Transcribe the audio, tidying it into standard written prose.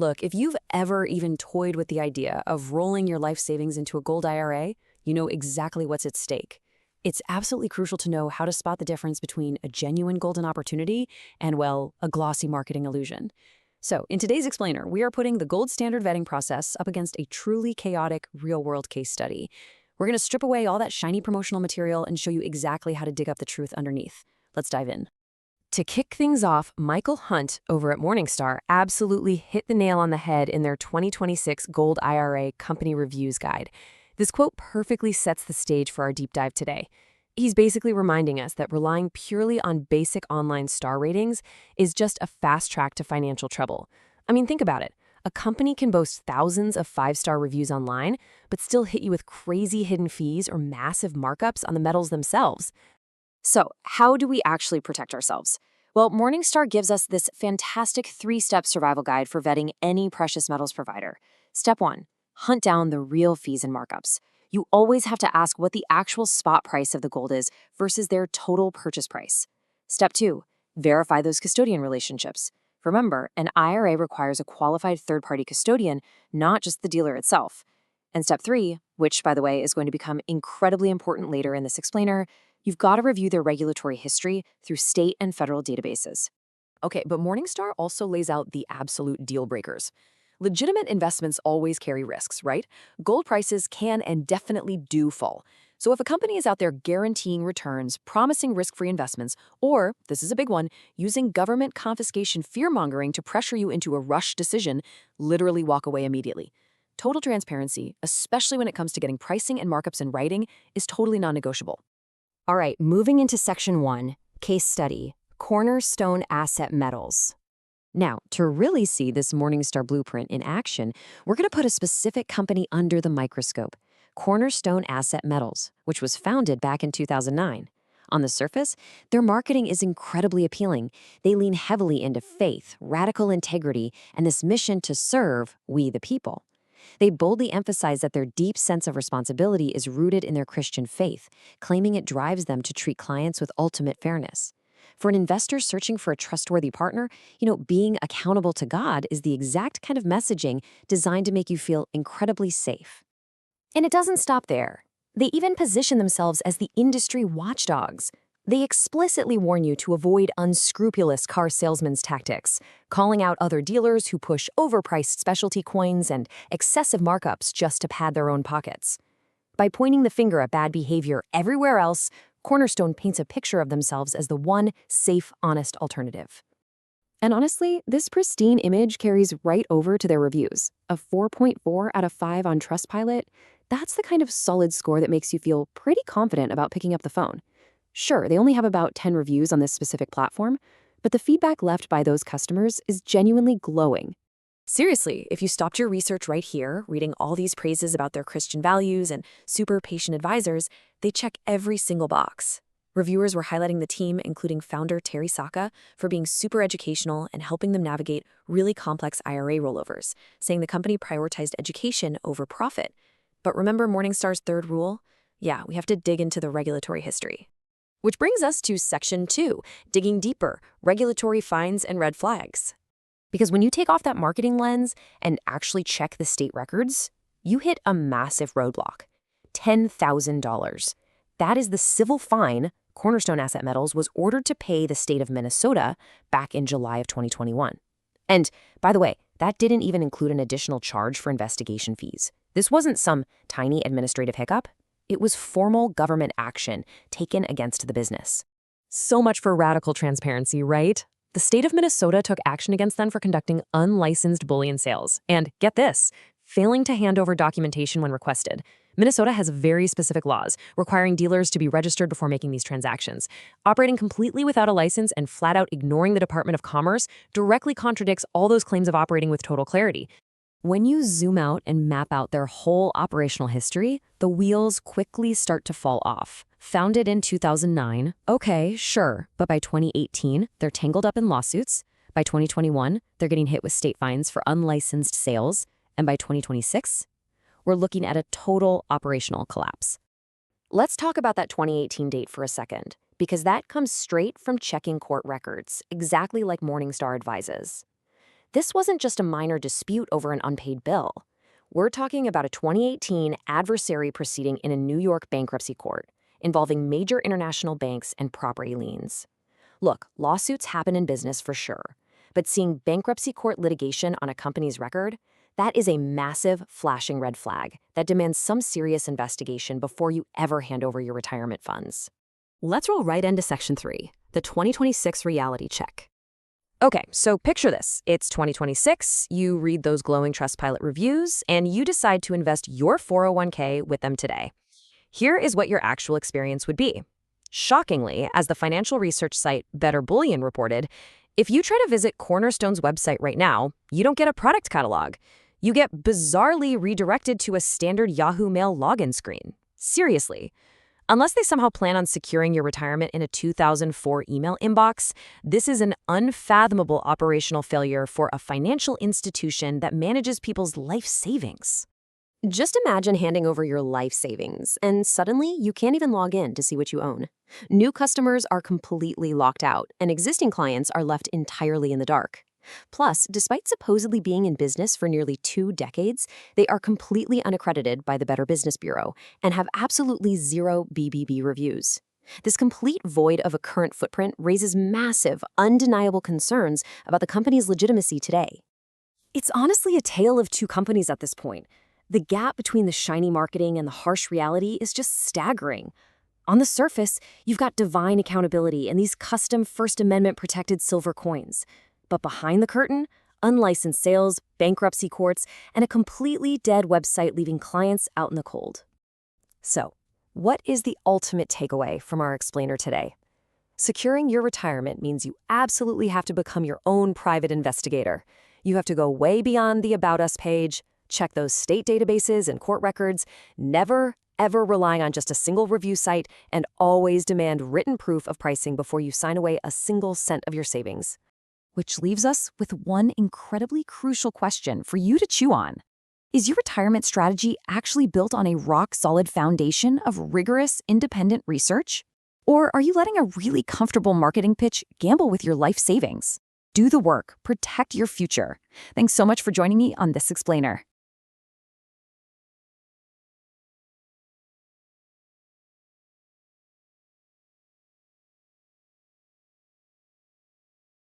Look, if you've ever even toyed with the idea of rolling your life savings into a Gold IRA, you know exactly what's at stake. It's absolutely crucial to know how to spot the difference between a genuine golden opportunity and, well, a glossy marketing illusion. So, in today's explainer, we are putting the gold standard vetting process up against a truly chaotic real-world case study. We're going to strip away all that shiny promotional material and show you exactly how to dig up the truth underneath. Let's dive in. To kick things off, Michael Hunt over at Morningstar absolutely hit the nail on the head in their 2026 Gold IRA Company Reviews Guide. This quote perfectly sets the stage for our deep dive today. He's basically reminding us that relying purely on basic online star ratings is just a fast track to financial trouble. I mean, think about it. A company can boast thousands of five-star reviews online, but still hit you with crazy hidden fees or massive markups on the metals themselves. So, how do we actually protect ourselves? Well, Morningstar gives us this fantastic 3-step survival guide for vetting any precious metals provider. Step 1. Hunt down the real fees and markups. You always have to ask what the actual spot price of the gold is versus their total purchase price. Step 2. Verify those custodian relationships. Remember, an IRA requires a qualified third-party custodian, not just the dealer itself. And step 3, which, by the way, is going to become incredibly important later in this explainer, you've got to review their regulatory history through state and federal databases. Okay, but Morningstar also lays out the absolute deal breakers. Legitimate investments always carry risks, right? Gold prices can and definitely do fall. So if a company is out there guaranteeing returns, promising risk-free investments, or, this is a big one, using government confiscation fear-mongering to pressure you into a rush decision, literally walk away immediately. Total transparency, especially when it comes to getting pricing and markups in writing, is totally non-negotiable. All right, moving into Section 1, Case Study, Cornerstone Asset Metals. Now, to really see this Morningstar blueprint in action, we're going to put a specific company under the microscope, Cornerstone Asset Metals, which was founded back in 2009. On the surface, their marketing is incredibly appealing. They lean heavily into faith, radical integrity, and this mission to serve we the people. They boldly emphasize that their deep sense of responsibility is rooted in their Christian faith, claiming it drives them to treat clients with ultimate fairness. For an investor searching for a trustworthy partner, being accountable to God is the exact kind of messaging designed to make you feel incredibly safe. And it doesn't stop there. They even position themselves as the industry watchdogs. They explicitly warn you to avoid unscrupulous car salesmen's tactics, calling out other dealers who push overpriced specialty coins and excessive markups just to pad their own pockets. By pointing the finger at bad behavior everywhere else, Cornerstone paints a picture of themselves as the one safe, honest alternative. And honestly, this pristine image carries right over to their reviews. A 4.4 out of 5 on Trustpilot, that's the kind of solid score that makes you feel pretty confident about picking up the phone. Sure, they only have about 10 reviews on this specific platform, but the feedback left by those customers is genuinely glowing. Seriously, if you stopped your research right here, reading all these praises about their Christian values and super patient advisors, they check every single box. Reviewers were highlighting the team, including founder Terry Saka, for being super educational and helping them navigate really complex IRA rollovers, saying the company prioritized education over profit. But remember Morningstar's third rule? Yeah, we have to dig into the regulatory history. Which brings us to Section 2, digging deeper, regulatory fines and red flags. Because when you take off that marketing lens and actually check the state records, you hit a massive roadblock, $10,000. That is the civil fine Cornerstone Asset Metals was ordered to pay the state of Minnesota back in July of 2021. And by the way, that didn't even include an additional charge for investigation fees. This wasn't some tiny administrative hiccup. It was formal government action taken against the business. So much for radical transparency, right? The state of Minnesota took action against them for conducting unlicensed bullion sales. And get this, failing to hand over documentation when requested. Minnesota has very specific laws requiring dealers to be registered before making these transactions. Operating completely without a license and flat out ignoring the Department of Commerce directly contradicts all those claims of operating with total clarity. When you zoom out and map out their whole operational history, the wheels quickly start to fall off. Founded in 2009, okay, sure, but by 2018, they're tangled up in lawsuits. By 2021, they're getting hit with state fines for unlicensed sales. And by 2026, we're looking at a total operational collapse. Let's talk about that 2018 date for a second, because that comes straight from checking court records, exactly like Morningstar advises. This wasn't just a minor dispute over an unpaid bill. We're talking about a 2018 adversary proceeding in a New York bankruptcy court involving major international banks and property liens. Look, lawsuits happen in business for sure, but seeing bankruptcy court litigation on a company's record, that is a massive, flashing red flag that demands some serious investigation before you ever hand over your retirement funds. Let's roll right into Section 3, the 2026 reality check. Okay, so picture this. It's 2026, you read those glowing Trustpilot reviews, and you decide to invest your 401k with them today. Here is what your actual experience would be. Shockingly, as the financial research site Better Bullion reported, if you try to visit Cornerstone's website right now, you don't get a product catalog. You get bizarrely redirected to a standard Yahoo Mail login screen. Seriously. Unless they somehow plan on securing your retirement in a 2004 email inbox, this is an unfathomable operational failure for a financial institution that manages people's life savings. Just imagine handing over your life savings, and suddenly you can't even log in to see what you own. New customers are completely locked out, and existing clients are left entirely in the dark. Plus, despite supposedly being in business for nearly 2 decades, they are completely unaccredited by the Better Business Bureau and have absolutely zero BBB reviews. This complete void of a current footprint raises massive, undeniable concerns about the company's legitimacy today. It's honestly a tale of two companies at this point. The gap between the shiny marketing and the harsh reality is just staggering. On the surface, you've got divine accountability and these custom First Amendment protected silver coins. But behind the curtain, unlicensed sales, bankruptcy courts, and a completely dead website leaving clients out in the cold. So, what is the ultimate takeaway from our explainer today? Securing your retirement means you absolutely have to become your own private investigator. You have to go way beyond the About Us page, check those state databases and court records, never, ever relying on just a single review site, and always demand written proof of pricing before you sign away a single cent of your savings. Which leaves us with one incredibly crucial question for you to chew on. Is your retirement strategy actually built on a rock-solid foundation of rigorous, independent research? Or are you letting a really comfortable marketing pitch gamble with your life savings? Do the work, protect your future. Thanks so much for joining me on this explainer.